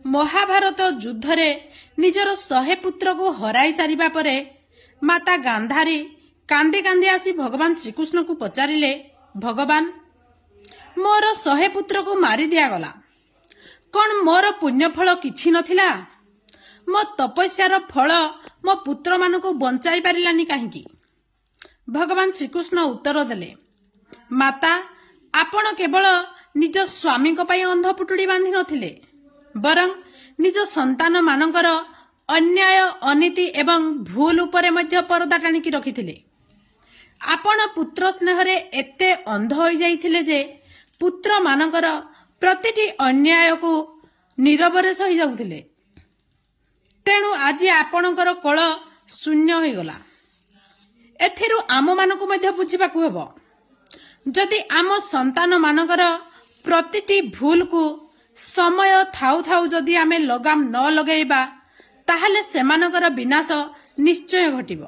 ମହାଭାରତ ଯୁଦ୍ଧରେ ନିଜର 100 ପୁତ୍ରକୁ ହରାଇ ସାରିବା ପରେ ମାତା ଗାନ୍ଧାରୀ କାନ୍ଦି କାନ୍ଦି ଆସି ଭଗବାନ ଶ୍ରୀକୃଷ୍ଣଙ୍କୁ ପଚାରିଲେ, ଭଗବାନ, ମୋର 100 ପୁତ୍ରକୁ ମାରି ଦିଆଗଲା, କ'ଣ ମୋର ପୁଣ୍ୟଫଳ କିଛି ନଥିଲା? ମୋ ତପସ୍ୟାର ଫଳ ମୋ ପୁତ୍ରମାନଙ୍କୁ ବଞ୍ଚାଇ ପାରିଲାନି କାହିଁକି? ଭଗବାନ ଶ୍ରୀକୃଷ୍ଣ ଉତ୍ତର ଦେଲେ, ମାତା, ଆପଣ କେବଳ ନିଜ ସ୍ୱାମୀଙ୍କ ପାଇଁ ଅନ୍ଧ ପୁଟୁଳି ବାନ୍ଧି ନଥିଲେ, ବରଂ ନିଜ ସନ୍ତାନମାନଙ୍କର ଅନ୍ୟାୟ, ଅନୀତି ଏବଂ ଭୁଲ ଉପରେ ମଧ୍ୟ ପରଦା ଟାଣିକି ରଖିଥିଲେ। ଆପଣ ପୁତ୍ର ସ୍ନେହରେ ଏତେ ଅନ୍ଧ ହୋଇଯାଇଥିଲେ ଯେ ପୁତ୍ରମାନଙ୍କର ପ୍ରତିଟି ଅନ୍ୟାୟକୁ ନୀରବରେ ସହିଯାଉଥିଲେ। ତେଣୁ ଆଜି ଆପଣଙ୍କର କୋଳ ଶୂନ୍ୟ ହୋଇଗଲା। ଏଥିରୁ ଆମମାନଙ୍କୁ ମଧ୍ୟ ବୁଝିବାକୁ ହେବ, ଯଦି ଆମ ସନ୍ତାନମାନଙ୍କର ପ୍ରତିଟି ଭୁଲକୁ ସମୟ ଥାଉ ଥାଉ ଯଦି ଆମେ ଲଗାମ ନ ଲଗାଇବା, ତାହେଲେ ସେମାନଙ୍କର ବିନାଶ ନିଶ୍ଚୟ ଘଟିବ।